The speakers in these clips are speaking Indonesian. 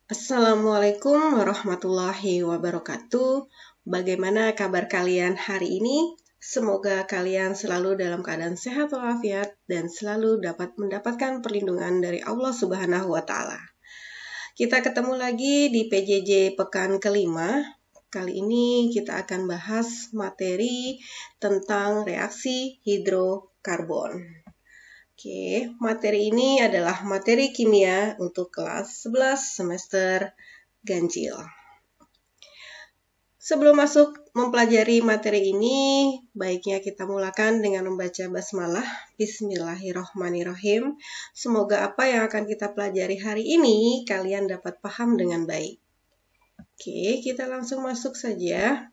Assalamualaikum warahmatullahi wabarakatuh. Bagaimana kabar kalian hari ini? Semoga kalian selalu dalam keadaan sehat walafiat dan selalu dapat mendapatkan perlindungan dari Allah Subhanahu wa Ta'ala. Kita ketemu lagi di PJJ pekan kelima. Kali ini kita akan bahas materi tentang reaksi hidrokarbon. Oke, materi ini adalah materi kimia untuk kelas 11 semester ganjil. Sebelum masuk mempelajari materi ini, baiknya kita mulakan dengan membaca basmalah. Bismillahirrohmanirrohim. Semoga apa yang akan kita pelajari hari ini, kalian dapat paham dengan baik. Oke, kita langsung masuk saja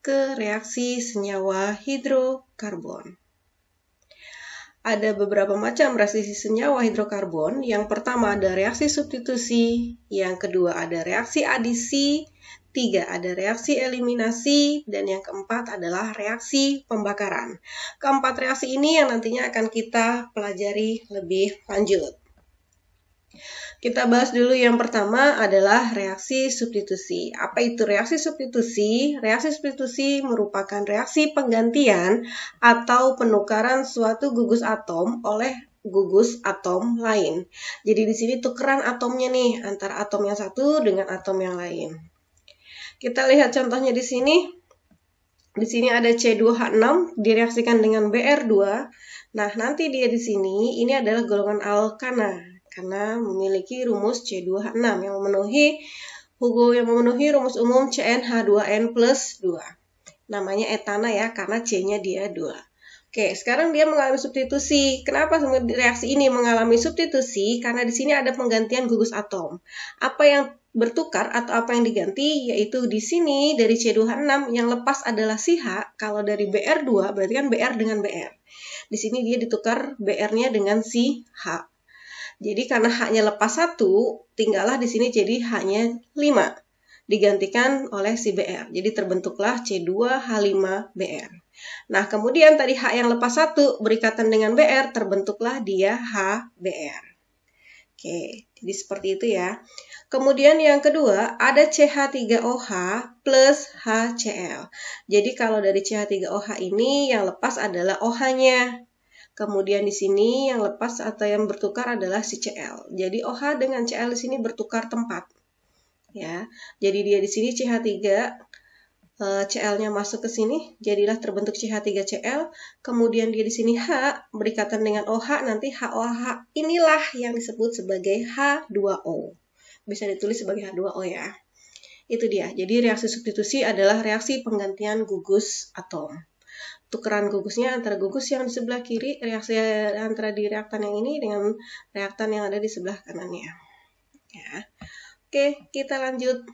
ke reaksi senyawa hidrokarbon. Ada beberapa macam reaksi senyawa hidrokarbon. Yang pertama ada reaksi substitusi, yang kedua ada reaksi adisi, tiga ada reaksi eliminasi, dan yang keempat adalah reaksi pembakaran. Keempat reaksi ini yang nantinya akan kita pelajari lebih lanjut. Kita bahas dulu yang pertama adalah reaksi substitusi. Apa itu reaksi substitusi? Reaksi substitusi merupakan reaksi penggantian atau penukaran suatu gugus atom oleh gugus atom lain. Jadi di sini tukeran atomnya nih antara atom yang satu dengan atom yang lain. Kita lihat contohnya di sini. Di sini ada C2H6 direaksikan dengan Br2. Nah, nanti dia di sini ini adalah golongan alkana karena memiliki rumus C2H6 yang memenuhi rumus umum CnH2n plus 2. Namanya etana ya, karena C-nya dia 2. Oke, sekarang dia mengalami substitusi. Kenapa reaksi ini mengalami substitusi? Karena di sini ada penggantian gugus atom. Apa yang bertukar atau apa yang diganti? Yaitu di sini dari C2H6 yang lepas adalah si H. Kalau dari Br2 berarti kan Br dengan Br. Di sini dia ditukar Br-nya dengan si H. Jadi karena H-nya lepas 1, tinggallah di sini jadi H-nya 5. Digantikan oleh si Br. Jadi terbentuklah C2H5Br. Nah, kemudian tadi H yang lepas 1 berikatan dengan Br, terbentuklah dia HBr. Oke, jadi seperti itu ya. Kemudian yang kedua, ada CH3OH plus HCl. Jadi kalau dari CH3OH ini yang lepas adalah OH-nya. Kemudian di sini yang lepas atau yang bertukar adalah si Cl. Jadi OH dengan Cl di sini bertukar tempat. Ya. Jadi dia di sini CH3 Cl-nya masuk ke sini, jadilah terbentuk CH3Cl. Kemudian dia di sini H berikatan dengan OH, nanti HOH inilah yang disebut sebagai H2O. Bisa ditulis sebagai H2O ya. Itu dia. Jadi reaksi substitusi adalah reaksi penggantian gugus atom. Tukeran gugusnya antara gugus yang di sebelah kiri, reaksi antara di reaktan yang ini dengan reaktan yang ada di sebelah kanannya. Ya. Oke, kita lanjut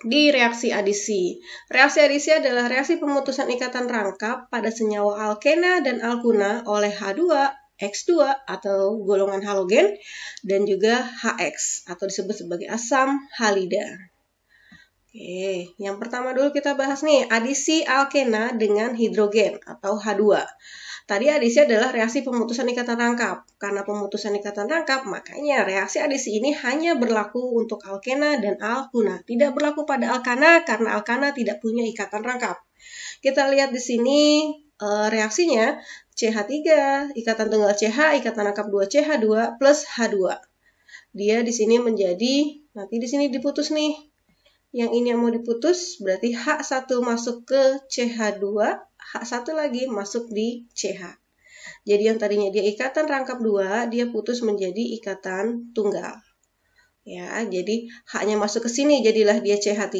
di reaksi adisi. Reaksi adisi adalah reaksi pemutusan ikatan rangkap pada senyawa alkena dan alkuna oleh H2, X2 atau golongan halogen dan juga HX atau disebut sebagai asam halida. Oke, yang pertama dulu kita bahas nih, adisi alkena dengan hidrogen atau H2. Tadi adisi adalah reaksi pemutusan ikatan rangkap. Karena pemutusan ikatan rangkap, makanya reaksi adisi ini hanya berlaku untuk alkena dan alkuna. Tidak berlaku pada alkana karena alkana tidak punya ikatan rangkap. Kita lihat di sini reaksinya CH3, ikatan tunggal CH, ikatan rangkap 2 CH2 plus H2. Dia di sini menjadi, nanti di sini diputus nih. Yang ini yang mau diputus, berarti H1 masuk ke CH2, H1 lagi masuk di CH. Jadi yang tadinya dia ikatan rangkap 2, dia putus menjadi ikatan tunggal. Ya, jadi H-nya masuk ke sini, jadilah dia CH3.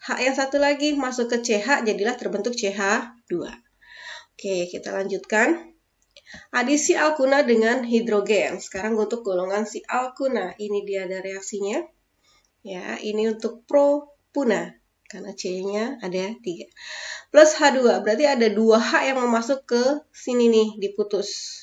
H yang satu lagi masuk ke CH, jadilah terbentuk CH2. Oke, kita lanjutkan. Adisi alkuna dengan hidrogen. Sekarang untuk golongan si alkuna, ini dia ada reaksinya. Ya, ini untuk propuna karena C-nya ada 3. Plus H2, berarti ada 2H yang mau masuk ke sini nih, diputus.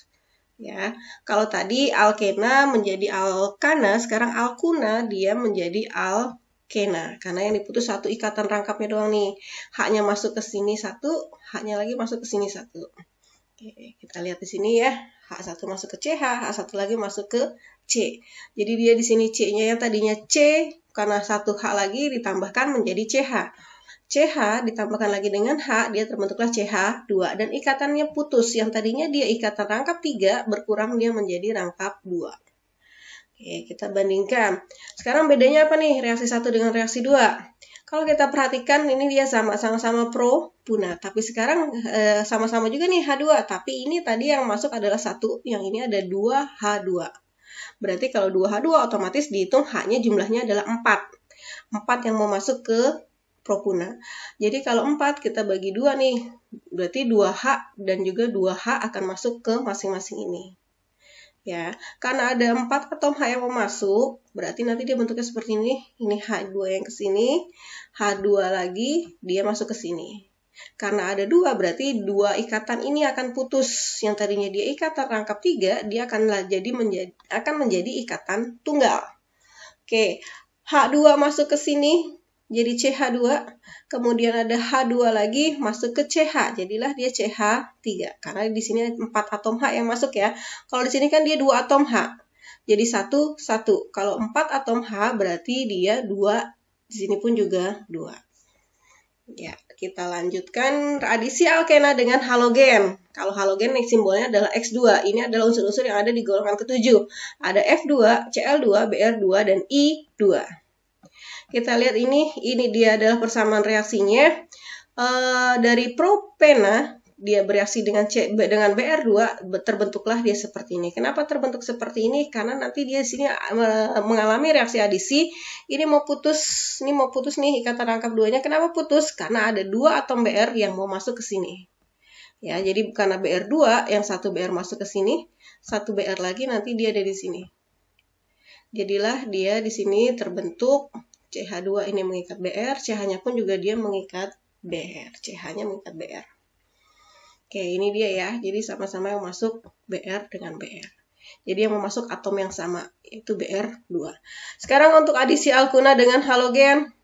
Ya, kalau tadi alkena menjadi alkana, sekarang alkuna dia menjadi alkena karena yang diputus satu ikatan rangkapnya doang nih. H-nya masuk ke sini satu, H-nya lagi masuk ke sini satu. Oke, kita lihat di sini ya. H1 masuk ke CH, H1 lagi masuk ke C. Jadi dia di sini C-nya yang tadinya C, karena 1 H lagi ditambahkan menjadi CH. CH ditambahkan lagi dengan H, dia terbentuklah CH2. Dan ikatannya putus, yang tadinya dia ikatan rangkap 3, berkurang dia menjadi rangkap 2. Oke, kita bandingkan. Sekarang bedanya apa nih reaksi 1 dengan reaksi 2? Kalau kita perhatikan ini dia sama-sama propuna. Tapi sekarang sama-sama juga nih H2. Tapi ini tadi yang masuk adalah 1, yang ini ada 2H2. Berarti kalau 2H2 otomatis dihitung H-nya jumlahnya adalah 4. 4 yang mau masuk ke propuna. Jadi kalau 4 kita bagi 2 nih. Berarti 2H dan juga 2H akan masuk ke masing-masing ini. Ya, karena ada 4 atom H yang mau masuk, berarti nanti dia bentuknya seperti ini. Ini H2 yang ke sini, H2 lagi, dia masuk ke sini. Karena ada 2, berarti 2 ikatan ini akan putus. Yang tadinya dia ikatan rangkap 3, dia akan menjadi ikatan tunggal. Oke, H2 masuk ke sini, jadi CH2. Kemudian ada H2 lagi masuk ke CH, jadilah dia CH3. Karena di sini 4 atom H yang masuk ya. Kalau di sini kan dia 2 atom H. Jadi 1, 1. Kalau 4 atom H berarti dia 2. Di sini pun juga 2. Ya, kita lanjutkan adisi alkena dengan halogen. Kalau halogen nih simbolnya adalah X2. Ini adalah unsur-unsur yang ada di golongan ke-7. Ada F2, Cl2, Br2, dan I2. Kita lihat ini dia adalah persamaan reaksinya. Dari propena, dia bereaksi dengan Br2, terbentuklah dia seperti ini. Kenapa terbentuk seperti ini? Karena nanti dia di sini mengalami reaksi adisi. Ini mau putus nih ikatan rangkap 2-nya. Kenapa putus? Karena ada 2 atom Br yang mau masuk ke sini. Ya, jadi karena Br2, yang 1 Br masuk ke sini, 1 Br lagi nanti dia ada di sini. Jadilah dia di sini terbentuk CH2 ini mengikat Br, CH-nya pun juga dia mengikat Br. CH-nya mengikat Br. Oke, ini dia ya. Jadi sama-sama yang masuk Br dengan Br. Jadi yang memasuk atom yang sama, yaitu Br2. Sekarang untuk adisi alkuna dengan halogen.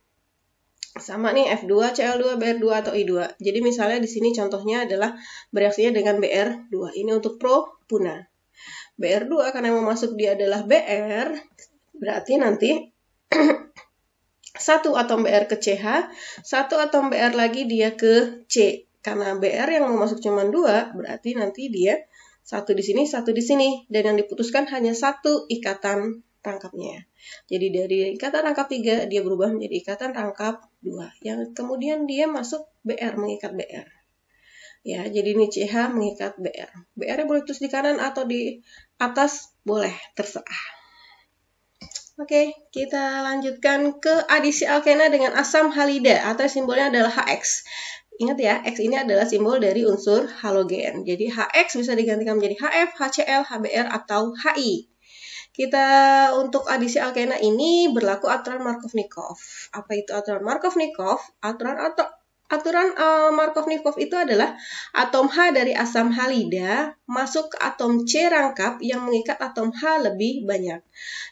Sama nih F2, Cl2, Br2 atau I2. Jadi misalnya di sini contohnya adalah bereaksinya dengan Br2. Ini untuk propuna. Br2 karena yang memasuk dia adalah Br, berarti nanti 1 atom Br ke CH, 1 atom Br lagi dia ke C. Karena Br yang mau masuk cuma 2, berarti nanti dia 1 di sini, 1 di sini. Dan yang diputuskan hanya 1 ikatan rangkapnya. Jadi dari ikatan rangkap 3, dia berubah menjadi ikatan rangkap 2. Yang kemudian dia masuk Br, mengikat Br. Ya, jadi ini CH mengikat Br. Br boleh terus di kanan atau di atas, boleh, terserah. Oke, kita lanjutkan ke adisi alkena dengan asam halida atau simbolnya adalah HX. Ingat ya, X ini adalah simbol dari unsur halogen. Jadi HX bisa digantikan menjadi HF, HCl, HBr, atau HI. Kita untuk adisi alkena ini berlaku aturan Markovnikov. Apa itu aturan Markovnikov? Aturan Markovnikov itu adalah atom H dari asam halida masuk ke atom C rangkap yang mengikat atom H lebih banyak.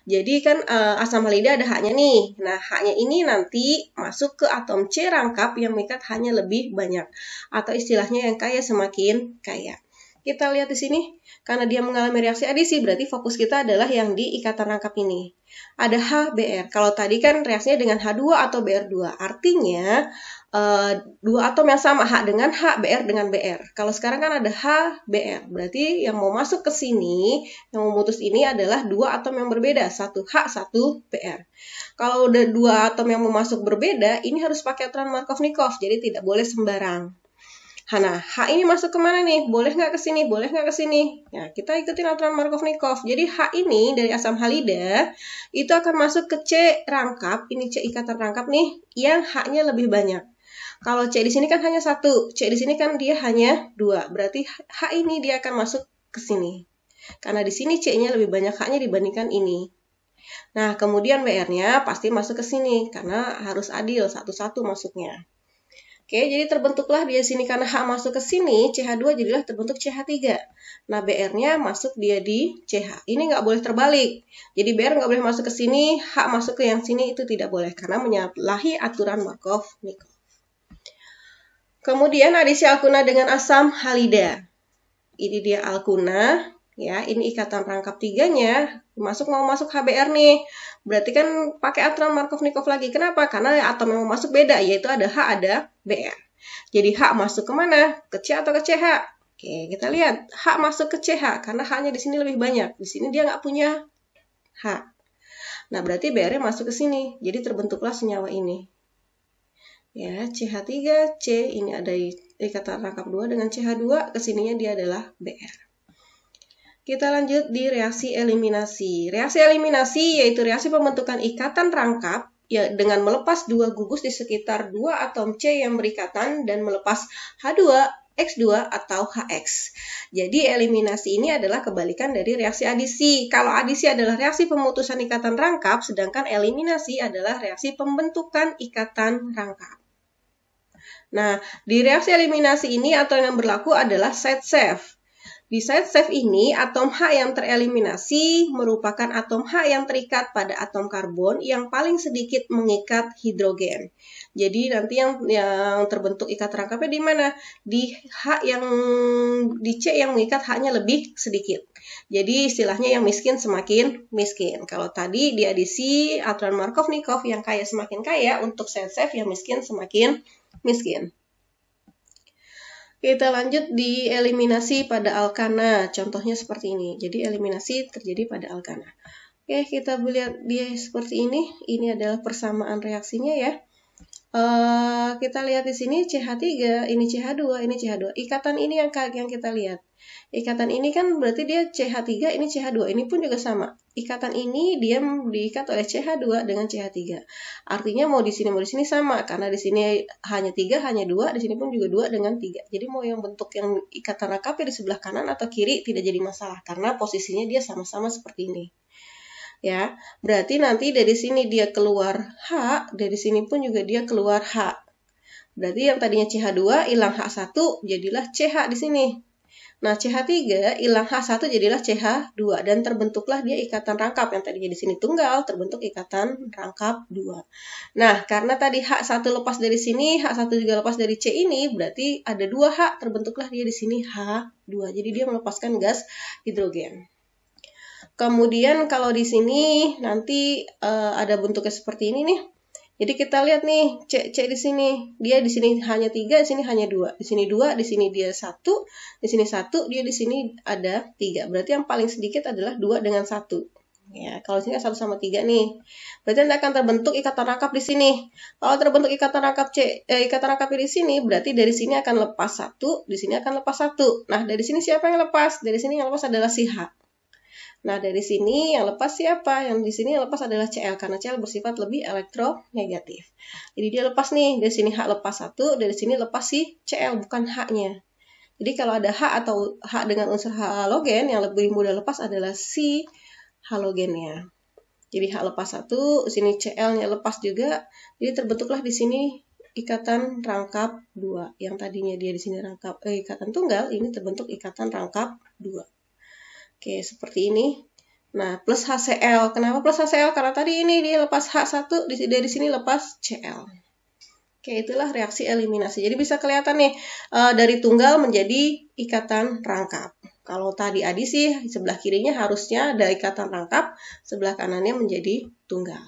Jadi kan asam halida ada H-nya nih. Nah, H-nya ini nanti masuk ke atom C rangkap yang mengikat H-nya lebih banyak. Atau istilahnya yang kaya semakin kaya. Kita lihat di sini, karena dia mengalami reaksi adisi, berarti fokus kita adalah yang di ikatan rangkap ini. Ada HBr. Kalau tadi kan reaksinya dengan H2 atau Br2. Artinya, 2 atom yang sama, H dengan H, Br dengan Br. Kalau sekarang kan ada HBr. Berarti yang mau masuk ke sini, yang memutus ini adalah 2 atom yang berbeda. 1 H, 1 Br. Kalau udah 2 atom yang mau masuk berbeda, ini harus pakai aturan Markovnikov. Jadi tidak boleh sembarang. Nah, H ini masuk kemana nih? Boleh nggak ke sini? Boleh nggak ke sini? Nah, kita ikutin aturan Markovnikov. Jadi H ini dari asam halida itu akan masuk ke C rangkap. Ini C ikatan rangkap nih, yang H-nya lebih banyak. Kalau C di sini kan hanya 1, C di sini kan dia hanya 2. Berarti H ini dia akan masuk ke sini. Karena di sini C-nya lebih banyak H-nya dibandingkan ini. Nah, kemudian Br-nya pasti masuk ke sini karena harus adil satu-satu masuknya. Oke, jadi terbentuklah dia sini karena H masuk ke sini, CH2 jadilah terbentuk CH3. Nah, Br-nya masuk dia di CH. Ini nggak boleh terbalik. Jadi Br nggak boleh masuk ke sini, H masuk ke yang sini, itu tidak boleh karena menyalahi aturan Markovnikov. Kemudian adisi alkuna dengan asam halida. Ini dia alkuna. Ya, ini ikatan rangkap 3-nya mau masuk HBr nih. Berarti kan pakai aturan Markov-Nikov lagi. Kenapa? Karena atom yang mau masuk beda, yaitu ada H, ada Br. Jadi H masuk kemana? Ke C atau ke CH? Oke, kita lihat. H masuk ke CH, karena H-nya di sini lebih banyak. Di sini dia nggak punya H. Nah, berarti Br-nya masuk ke sini. Jadi terbentuklah senyawa ini. Ya, CH3, C, ini ada ikatan rangkap 2 dengan CH2, kesininya dia adalah Br. Kita lanjut di reaksi eliminasi. Reaksi eliminasi yaitu reaksi pembentukan ikatan rangkap ya, dengan melepas 2 gugus di sekitar 2 atom C yang berikatan dan melepas H2, X2 atau HX. Jadi eliminasi ini adalah kebalikan dari reaksi adisi. Kalau adisi adalah reaksi pemutusan ikatan rangkap, sedangkan eliminasi adalah reaksi pembentukan ikatan rangkap. Nah, di reaksi eliminasi ini atau yang berlaku adalah side safe. Di side safe ini, atom H yang tereliminasi merupakan atom H yang terikat pada atom karbon yang paling sedikit mengikat hidrogen. Jadi nanti yang terbentuk ikat rangkapnya di mana? Di C yang mengikat H-nya lebih sedikit. Jadi istilahnya yang miskin semakin miskin. Kalau tadi di adisi aturan Markov-Nikov yang kaya semakin kaya, untuk side safe yang miskin semakin miskin. Kita lanjut di eliminasi pada alkana. Contohnya seperti ini. Jadi eliminasi terjadi pada alkana. Oke, kita lihat dia seperti ini. Ini adalah persamaan reaksinya ya. Kita lihat di sini CH3, ini CH2, ini CH2. Ikatan ini yang kita lihat. Ikatan ini kan berarti dia CH3, ini CH2. Ini pun juga sama. Ikatan ini dia diikat oleh CH2 dengan CH3. Artinya mau di sini sama. Karena di sini hanya 3, hanya 2. Di sini pun juga 2 dengan 3. Jadi mau yang bentuk yang ikatan rangkapnya di sebelah kanan atau kiri tidak jadi masalah. Karena posisinya dia sama-sama seperti ini. Ya, berarti nanti dari sini dia keluar H, dari sini pun juga dia keluar H. Berarti yang tadinya CH2 hilang H1 jadilah CH di sini. Nah, CH3 hilang H1 jadilah CH2 dan terbentuklah dia ikatan rangkap. Yang tadinya di sini tunggal terbentuk ikatan rangkap 2. Nah, karena tadi H1 lepas dari sini, H1 juga lepas dari C ini, berarti ada 2 H, terbentuklah dia di sini H2. Jadi dia melepaskan gas hidrogen. Kemudian kalau di sini nanti ada bentuknya seperti ini nih. Jadi kita lihat nih, C di sini. Dia di sini hanya 3, di sini hanya 2. Di sini 2, di sini dia 1, di sini 1, dia di sini ada 3. Berarti yang paling sedikit adalah 2 dengan 1. Ya, kalau di sini 1 sama 3 nih. Berarti nanti akan terbentuk ikatan rangkap di sini. Kalau terbentuk ikatan rangkap ikatan rangkap di sini, berarti dari sini akan lepas 1, di sini akan lepas 1. Nah, dari sini siapa yang lepas? Dari sini yang lepas adalah si H. Nah, dari sini yang lepas siapa? Yang di sini yang lepas adalah Cl, karena Cl bersifat lebih elektronegatif. Jadi dia lepas nih, dari sini H lepas 1, dari sini lepas si Cl, bukan H-nya. Jadi kalau ada H atau H dengan unsur halogen, yang lebih mudah lepas adalah si halogennya. Jadi H lepas 1, sini Cl-nya lepas juga, jadi terbentuklah di sini ikatan rangkap 2. Yang tadinya dia di sini ikatan tunggal, ini terbentuk ikatan rangkap 2. Oke, seperti ini. Nah, plus HCl. Kenapa plus HCl? Karena tadi ini dia lepas H1, dari sini lepas Cl. Oke, itulah reaksi eliminasi. Jadi bisa kelihatan nih, dari tunggal menjadi ikatan rangkap. Kalau tadi adisi, sebelah kirinya harusnya ada ikatan rangkap, sebelah kanannya menjadi tunggal.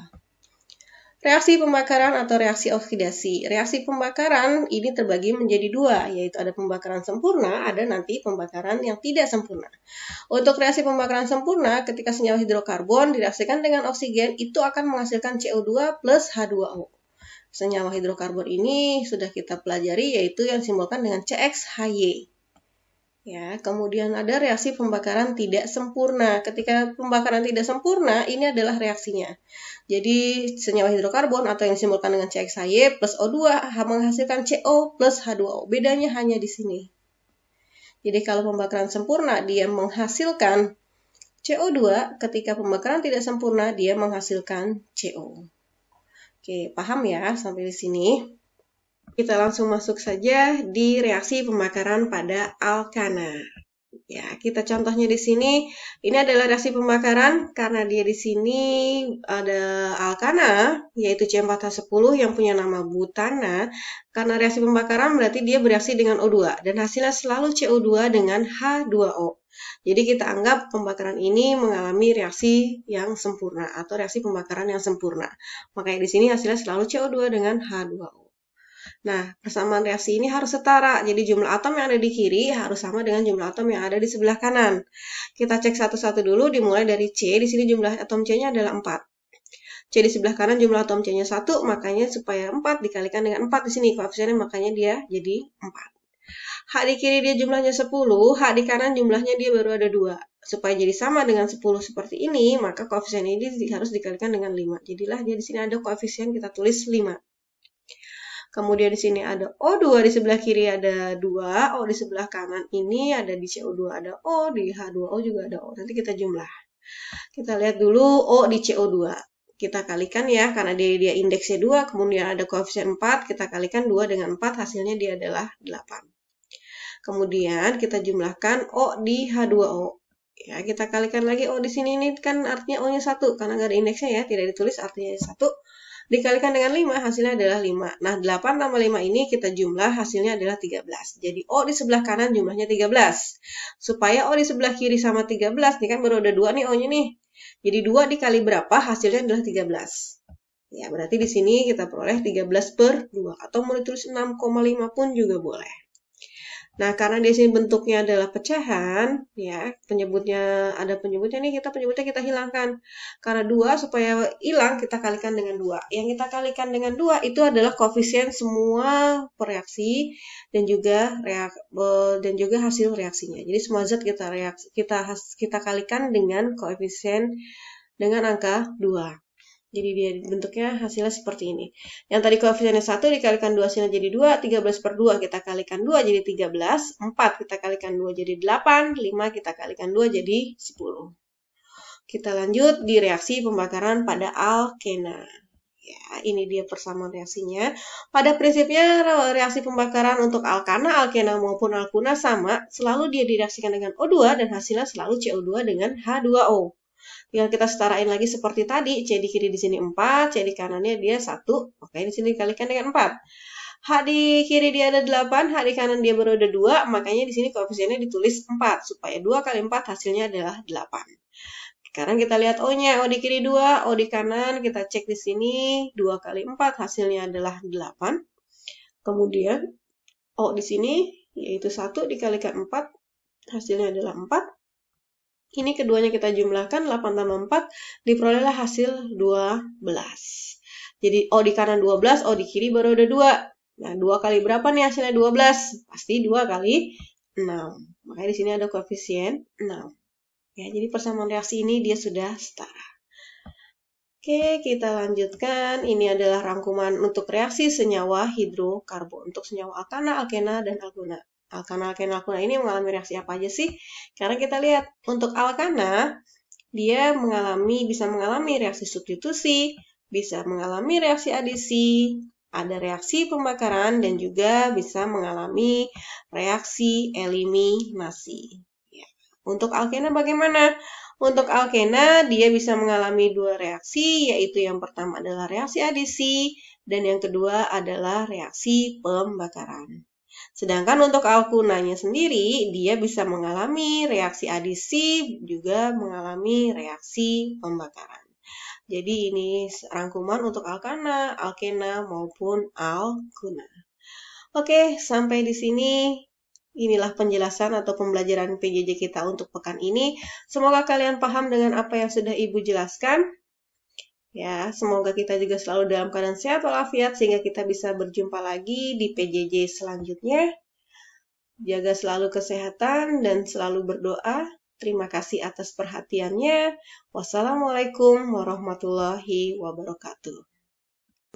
Reaksi pembakaran atau reaksi oksidasi. Reaksi pembakaran ini terbagi menjadi 2, yaitu ada pembakaran sempurna, ada nanti pembakaran yang tidak sempurna. Untuk reaksi pembakaran sempurna, ketika senyawa hidrokarbon direaksikan dengan oksigen, itu akan menghasilkan CO2 plus H2O. Senyawa hidrokarbon ini sudah kita pelajari, yaitu yang disimbolkan dengan CXHY. Ya, kemudian ada reaksi pembakaran tidak sempurna. Ketika pembakaran tidak sempurna, ini adalah reaksinya. Jadi senyawa hidrokarbon atau yang disimbolkan dengan CXHY plus O2 menghasilkan CO plus H2O. Bedanya hanya di sini. Jadi kalau pembakaran sempurna dia menghasilkan CO2, ketika pembakaran tidak sempurna dia menghasilkan CO. Oke, paham ya sampai di sini? Kita langsung masuk saja di reaksi pembakaran pada alkana. Ya, kita contohnya di sini. Ini adalah reaksi pembakaran karena dia di sini ada alkana, yaitu C4H10 yang punya nama butana. Karena reaksi pembakaran berarti dia bereaksi dengan O2 dan hasilnya selalu CO2 dengan H2O. Jadi kita anggap pembakaran ini mengalami reaksi yang sempurna atau reaksi pembakaran yang sempurna. Makanya di sini hasilnya selalu CO2 dengan H2O. Nah, persamaan reaksi ini harus setara. Jadi jumlah atom yang ada di kiri harus sama dengan jumlah atom yang ada di sebelah kanan. Kita cek satu-satu dulu, dimulai dari C. Di sini jumlah atom C-nya adalah 4. C di sebelah kanan jumlah atom C-nya 1, makanya supaya 4 dikalikan dengan 4 di sini koefisiennya, makanya dia jadi 4. H di kiri dia jumlahnya 10, H di kanan jumlahnya dia baru ada 2. Supaya jadi sama dengan 10 seperti ini, maka koefisien ini harus dikalikan dengan 5. Jadilah dia di sini ada koefisien, kita tulis 5. Kemudian di sini ada O2, di sebelah kiri ada 2, O di sebelah kanan ini ada di CO2 ada O, di H2O juga ada O. Nanti kita jumlah. Kita lihat dulu O di CO2. Kita kalikan ya, karena dia indeksnya 2, kemudian ada koefisien 4, kita kalikan 2 dengan 4, hasilnya dia adalah 8. Kemudian kita jumlahkan O di H2O. Ya, kita kalikan lagi O di sini, ini kan artinya O-nya 1, karena nggak ada indeksnya ya, tidak ditulis artinya 1. Dikalikan dengan 5, hasilnya adalah 5. Nah, 8 tambah 5 ini kita jumlah, hasilnya adalah 13. Jadi O di sebelah kanan jumlahnya 13. Supaya O di sebelah kiri sama 13, ini kan baru ada 2 nih O-nya nih. Jadi 2 dikali berapa, hasilnya adalah 13. Ya, berarti di sini kita peroleh 13 per 2. Atau mau ditulis 6,5 pun juga boleh. Nah, karena di sini bentuknya adalah pecahan, ya, ada penyebutnya nih, kita hilangkan. Karena 2 supaya hilang kita kalikan dengan 2. Yang kita kalikan dengan 2 itu adalah koefisien semua reaksi dan juga hasil reaksinya. Jadi semua zat kita kalikan dengan koefisien dengan angka 2. Jadi dia bentuknya hasilnya seperti ini. Yang tadi koefisiennya 1 dikalikan 2 hasilnya jadi 2, 13 per 2 kita kalikan 2 jadi 13, 4 kita kalikan 2 jadi 8, 5 kita kalikan 2 jadi 10. Kita lanjut di reaksi pembakaran pada alkena. Ya, ini dia persamaan reaksinya. Pada prinsipnya reaksi pembakaran untuk alkana, alkena maupun alkuna sama, selalu dia direaksikan dengan O2 dan hasilnya selalu CO2 dengan H2O. Tinggal kita setarain lagi seperti tadi, C di kiri di sini 4, C di kanannya dia 1, oke di sini dikalikan dengan 4. H di kiri dia ada 8, H di kanan dia baru ada 2, makanya di sini koefisiennya ditulis 4, supaya 2 kali 4 hasilnya adalah 8. Sekarang kita lihat O-nya, O di kiri 2, O di kanan, kita cek di sini, 2 kali 4 hasilnya adalah 8. Kemudian O di sini, yaitu 1 dikalikan 4, hasilnya adalah 4. Ini keduanya kita jumlahkan, 8 tambah 4, diperolehlah hasil 12. Jadi O di kanan 12, O di kiri baru ada 2. Nah, 2 kali berapa nih hasilnya 12? Pasti 2 kali 6. Makanya di sini ada koefisien 6. Ya, jadi persamaan reaksi ini dia sudah setara. Oke, kita lanjutkan. Ini adalah rangkuman untuk reaksi senyawa hidrokarbon. Untuk senyawa alkana, alkena, dan alkuna. Alkana, alkena ini mengalami reaksi apa aja sih? Karena kita lihat untuk alkana, dia bisa mengalami reaksi substitusi, bisa mengalami reaksi adisi, ada reaksi pembakaran, dan juga bisa mengalami reaksi eliminasi. Ya. Untuk alkena bagaimana? Untuk alkena, dia bisa mengalami 2 reaksi, yaitu yang pertama adalah reaksi adisi, dan yang kedua adalah reaksi pembakaran. Sedangkan untuk alkunanya sendiri, dia bisa mengalami reaksi adisi, juga mengalami reaksi pembakaran. Jadi ini rangkuman untuk alkana, alkena, maupun alkuna. Oke, sampai di sini. Inilah penjelasan atau pembelajaran PJJ kita untuk pekan ini. Semoga kalian paham dengan apa yang sudah Ibu jelaskan. Ya, semoga kita juga selalu dalam keadaan sehat walafiat sehingga kita bisa berjumpa lagi di PJJ selanjutnya. Jaga selalu kesehatan dan selalu berdoa. Terima kasih atas perhatiannya. Wassalamualaikum warahmatullahi wabarakatuh.